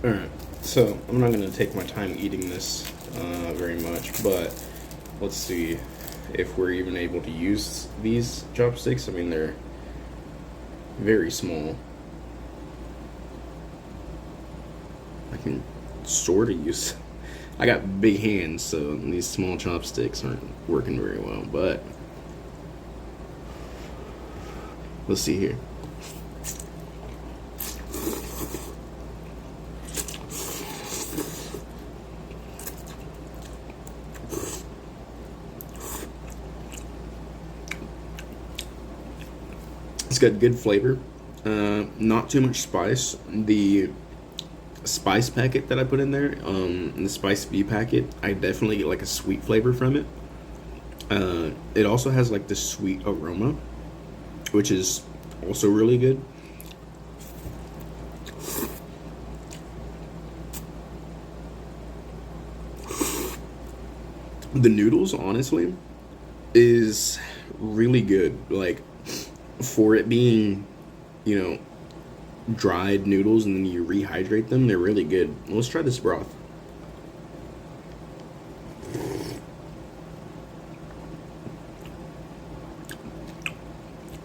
Alright, so I'm not going to take my time eating this very much, but let's see if we're even able to use these chopsticks. I mean, they're very small. I can sort of use. I got big hands, so these small chopsticks aren't working very well, but let's see here. It's got good flavor, not too much spice. The spice packet that I put in there, the spice V packet, I definitely get like a sweet flavor from it. It also has like this sweet aroma, which is also really good. The noodles, honestly, is really good. Like, for it being, you know, dried noodles and then you rehydrate them, they're really good. Let's try this broth.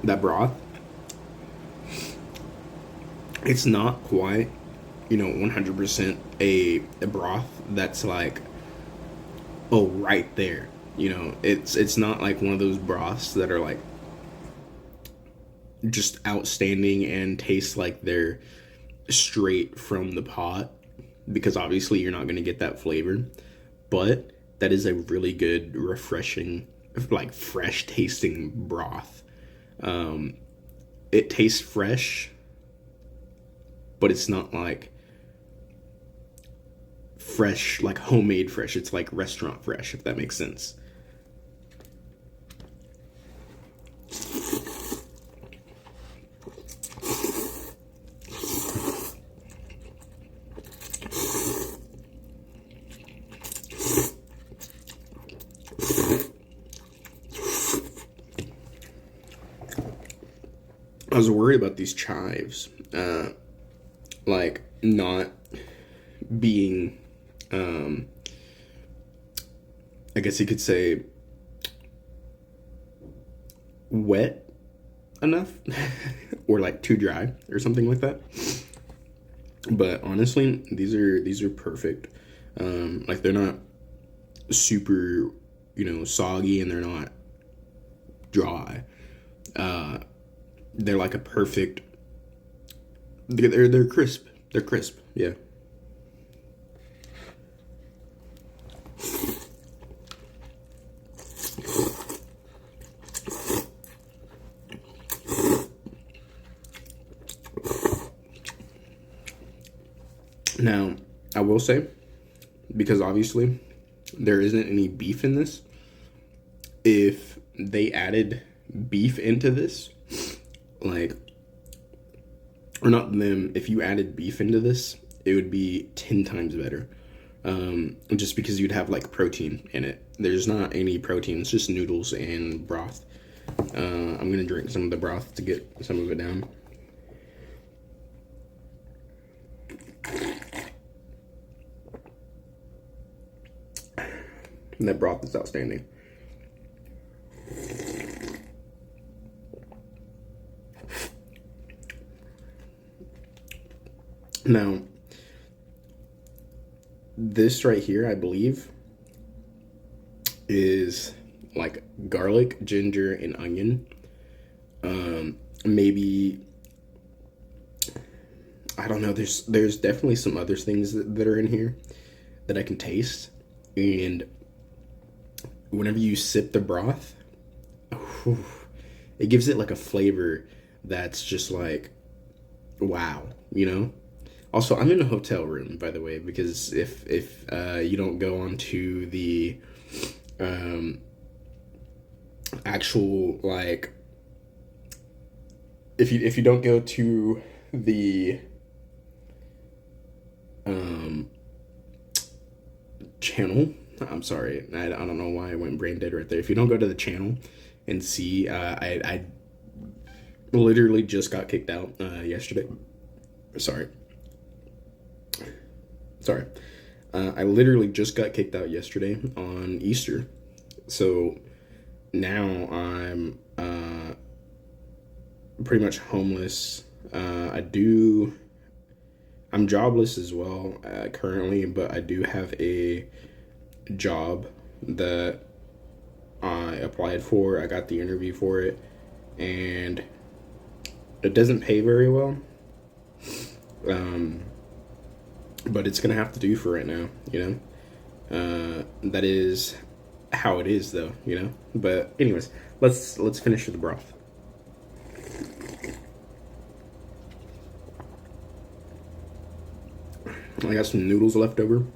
That broth, it's not quite, 100% a broth that's like, oh, right there. It's not like one of those broths that are like just outstanding and taste like they're straight from the pot, because obviously you're not going to get that flavor. But that is a really good, refreshing, like fresh tasting broth. It tastes fresh, but it's not like fresh, like homemade fresh. It's like restaurant fresh, if that makes sense. I was worried about these chives, like not being, I guess you could say, wet enough, or like too dry, or something like that. But honestly, these are perfect. Like, they're not super, soggy, and they're not dry. They're like a perfect. They're crisp. They're crisp. Yeah. Now, I will say, because obviously there isn't any beef in this, if they added beef into this, like, or not them, if you added beef into this, it would be 10 times better. Just because you'd have like protein in it. There's not any protein, it's just noodles and broth. I'm gonna drink some of the broth to get some of it down. And that broth is outstanding. Now, this right here, I believe, is like garlic, ginger, and onion. Maybe, I don't know. There's definitely some other things that are in here that I can taste, and whenever you sip the broth, whew, it gives it like a flavor that's just like, wow. Also, I'm in a hotel room, by the way, because if you don't go onto the actual, like, if you don't go to the channel, I'm sorry, I don't know why I went brain dead right there. If you don't go to the channel and see, I literally just got kicked out yesterday. Sorry. Sorry. I literally just got kicked out yesterday on Easter. So now I'm pretty much homeless. I'm jobless as well currently, but I do have a job that I applied for. I got the interview for it, and it doesn't pay very well. But it's gonna have to do for right now, you know. That is how it is, though, you know. But anyways, let's finish with the broth. I got some noodles left over.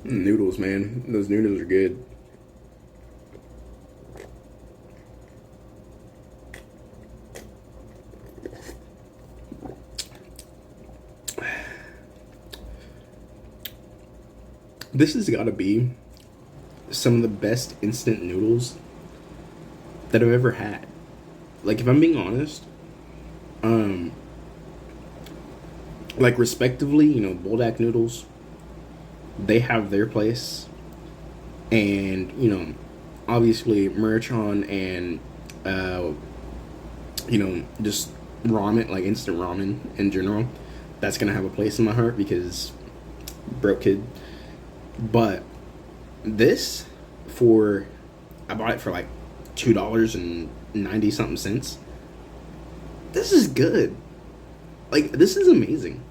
Noodles, man. Those noodles are good. This has got to be some of the best instant noodles that I've ever had. Like, if I'm being honest, like, respectively, you know, Buldak noodles, they have their place. And, you know, obviously, Merchon and, you know, just ramen, like instant ramen in general, that's going to have a place in my heart because broke kid. But this, I bought it for like $2.90 something cents. This is good. Like, this is amazing.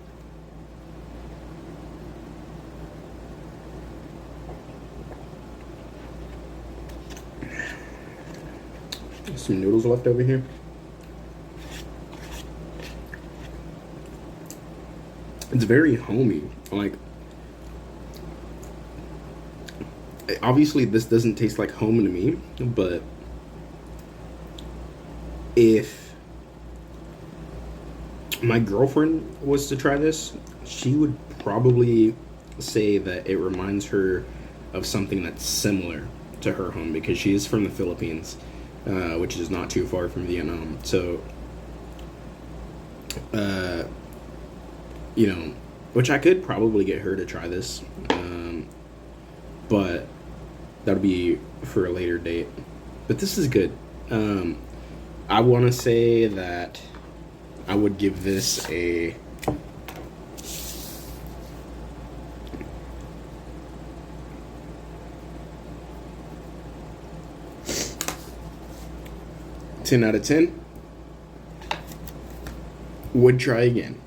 Some noodles left over here. It's very homey. Like, obviously this doesn't taste like home to me, but if my girlfriend was to try this, she would probably say that it reminds her of something that's similar to her home because she is from the Philippines, which is not too far from Vietnam. So, you know, which I could probably get her to try this, but that'll be for a later date. But this is good. I want to say that I would give this a 10 out of 10. Would try again.